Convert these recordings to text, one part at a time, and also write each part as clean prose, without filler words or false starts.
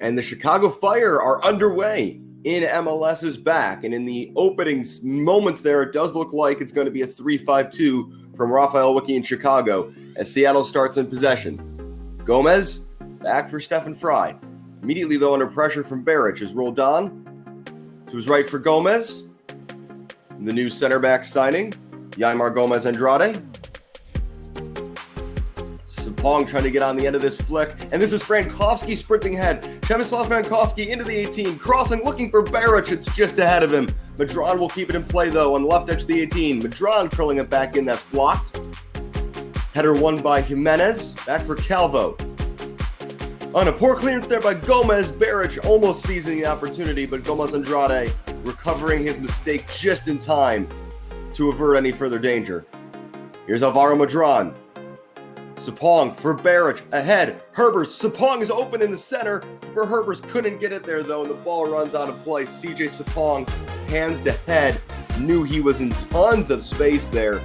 And the Chicago Fire are underway in MLS's back. And in the opening moments there, it does look like it's going to be a 3-5-2 from Raphael Wicki in Chicago as Seattle starts in possession. Gomez back for Stephen Fry. Immediately, though, under pressure from Baric is rolled on to his right for Gomez. The new center back signing, Yaimar Gomez-Andrade. Sapong trying to get on the end of this flick, and this is Frankowski sprinting ahead. Przemysław Frankowski into the 18, crossing, looking for Baric. It's just ahead of him. Madron will keep it in play, though, on the left edge of the 18. Madron curling it back in, that's blocked. Header won by Jimenez, back for Calvo. On a poor clearance there by Gomez, Baric almost seizing the opportunity, but Gomez-Andrade recovering his mistake just in time to avert any further danger. Here's Alvaro Madron. Sapong for Baric, ahead. Herbers, Sapong is open in the center, where Herbers couldn't get it there though, and the ball runs out of play. CJ Sapong, hands to head, knew he was in tons of space there.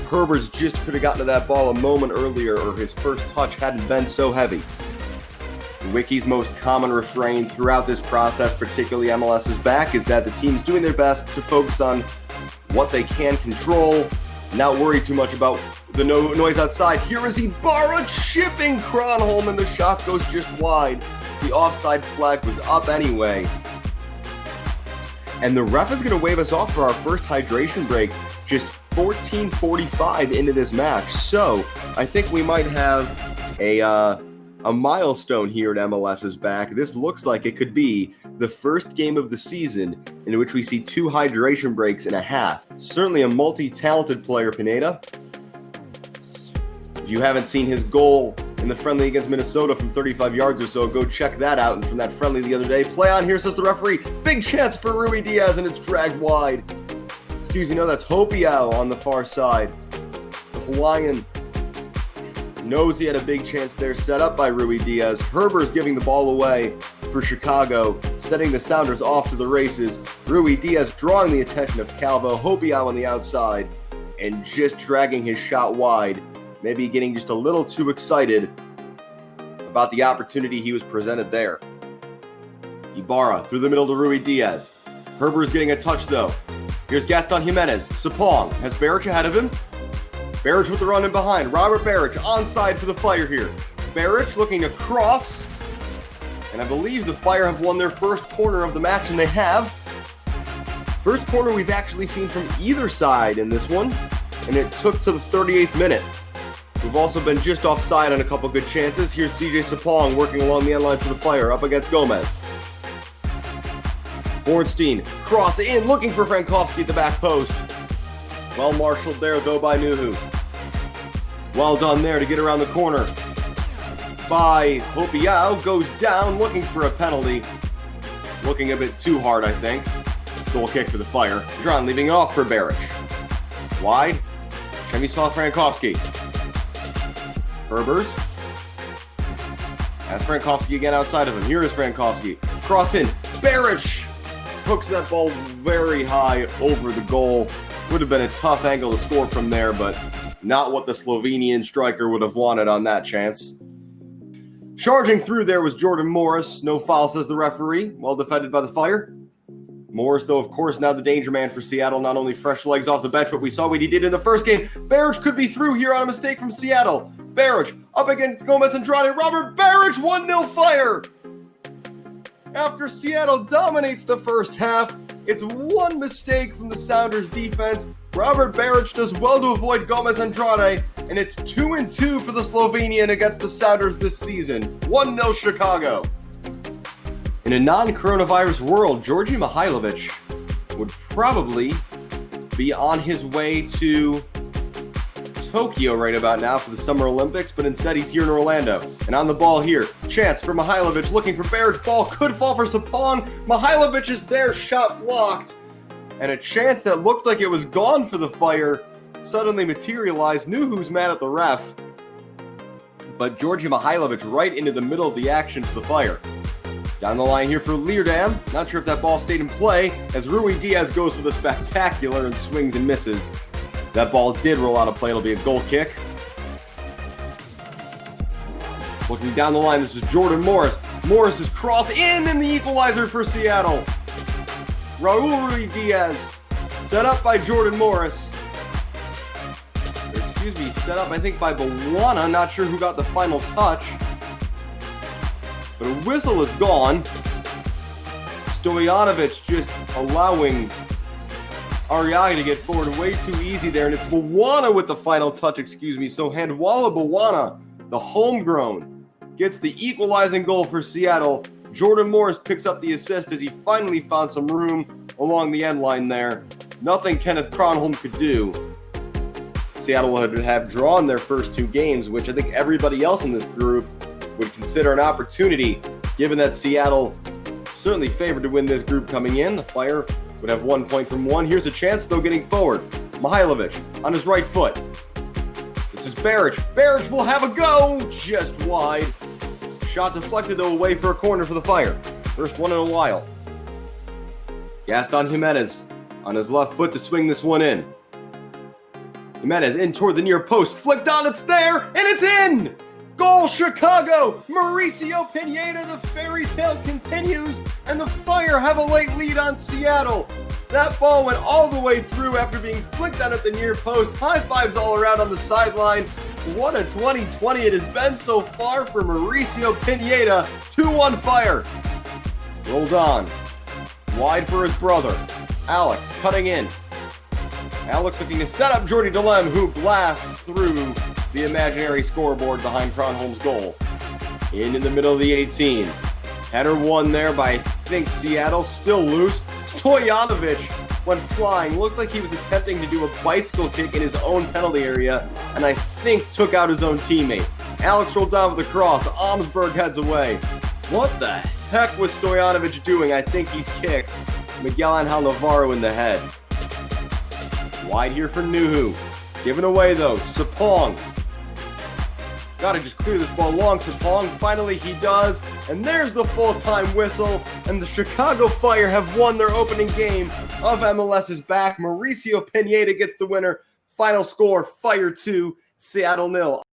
Herbers just could have gotten to that ball a moment earlier, or his first touch hadn't been so heavy. Wicki's most common refrain throughout this process, particularly MLS's back, is that the team's doing their best to focus on what they can control, not worry too much about the noise outside. Here is Ibarra chipping Kronholm, and the shot goes just wide. The offside flag was up anyway. And the ref is going to wave us off for our first hydration break just 14:45 into this match. So I think we might have a milestone here at MLS's back. This looks like it could be the first game of the season in which we see 2 hydration breaks and a half. Certainly a multi-talented player, Pineda. If you haven't seen his goal in the friendly against Minnesota from 35 yards or so, go check that out. And from that friendly the other day, play on here, says the referee. Big chance for Rui Diaz, and it's dragged wide. Excuse me, no, that's Hopiao on the far side. The Hawaiian knows he had a big chance there, set up by Rui Diaz. Herbers giving the ball away for Chicago, setting the Sounders off to the races. Rui Diaz drawing the attention of Calvo. Hopiao on the outside, and just dragging his shot wide. Maybe getting just a little too excited about the opportunity he was presented there. Ibarra through the middle to Rui Diaz. Herbers getting a touch though. Here's Gaston Jimenez. Sapong has Baric ahead of him. Baric with the run in behind. Robert Baric onside for the Fire here. Baric looking to cross. And I believe the Fire have won their first corner of the match, and they have. First corner we've actually seen from either side in this one, and it took to the 38th minute. We've also been just offside on a couple good chances. Here's CJ Sapong working along the end line for the Fire, up against Gomez. Bornstein, cross in, looking for Frankowski at the back post. Well marshaled there, though, by Nuhu. Well done there to get around the corner by Hopiao. Goes down, looking for a penalty. Looking a bit too hard, I think. Goal kick for the Fire. Dron leaving off for Baric. Wide. Przemysław Frankowski. Herbers. Has Frankowski again outside of him. Here is Frankowski. Cross in. Baric hooks that ball very high over the goal. Would have been a tough angle to score from there, but not what the Slovenian striker would have wanted on that chance. Charging through there was Jordan Morris. No foul, says the referee. Well defended by the Fire. Morris, though, of course, now the danger man for Seattle. Not only fresh legs off the bench, but we saw what he did in the first game. Baric could be through here on a mistake from Seattle. Baric up against Gomez-Andrade. Robert Baric, 1-0 Fire. After Seattle dominates the first half, it's one mistake from the Sounders defense. Robert Baric does well to avoid Gomez-Andrade, and it's 2-2 for the Slovenian against the Sounders this season. 1-0 Chicago. In a non-coronavirus world, Georgi Mihailovic would probably be on his way to Tokyo right about now for the Summer Olympics, but instead he's here in Orlando. And on the ball here, chance for Mihailovic, looking for Baric. Ball could fall for Sapong. Mihailovic is there, shot blocked. And a chance that looked like it was gone for the Fire suddenly materialized. Nuhu's mad at the ref. But Georgi Mihailovic right into the middle of the action for the Fire. Down the line here for Leerdam. Not sure if that ball stayed in play as Rui Diaz goes for the spectacular and swings and misses. That ball did roll out of play. It'll be a goal kick. Looking down the line, this is Jordan Morris. Morris's cross in and the equalizer for Seattle. Raul Diaz set up by Jordan Morris. Set up I think by Bawana. Not sure who got the final touch. But a whistle is gone. Stojanovic just allowing Ariagi to get forward way too easy there. And it's Bawana with the final touch, So Handwalla Bawana, the homegrown, gets the equalizing goal for Seattle. Jordan Morris picks up the assist as he finally found some room along the end line there. Nothing Kenneth Kronholm could do. Seattle would have drawn their first 2 games, which I think everybody else in this group would consider an opportunity, given that Seattle certainly favored to win this group coming in. The Fire would have 1 point from 1. Here's a chance, though, getting forward. Mihailovic on his right foot. This is Baric. Baric will have a go, just wide. Shot deflected, though, away for a corner for the Fire. First one in a while. Gaston Jimenez on his left foot to swing this one in. Jimenez in toward the near post, flicked on, it's there, and it's in! Goal, Chicago! Mauricio Pineda, the fairy tale continues, and the Fire have a late lead on Seattle. That ball went all the way through after being flicked on at the near post. High fives all around on the sideline. What a 2020 it has been so far for Mauricio Pineda. 2-1 Fire. Rolled on. Wide for his brother. Alex cutting in. Alex looking to set up Jordy Delem, who blasts through the imaginary scoreboard behind Kronholm's goal. In the middle of the 18. Header won there by, I think, Seattle. Still loose. Stojanovic went flying. Looked like he was attempting to do a bicycle kick in his own penalty area, and I think took out his own teammate. Alex rolled down with a cross. Omsberg heads away. What the heck was Stojanovic doing? I think he's kicked Miguel Angel Navarro in the head. Wide here for Nuhu. Given away though. Sapong. Gotta just clear this ball long. Sapong. Finally he does. And there's the full-time whistle. And the Chicago Fire have won their opening game of MLSisBack. Mauricio Pineda gets the winner. Final score, Fire 2, Seattle 0.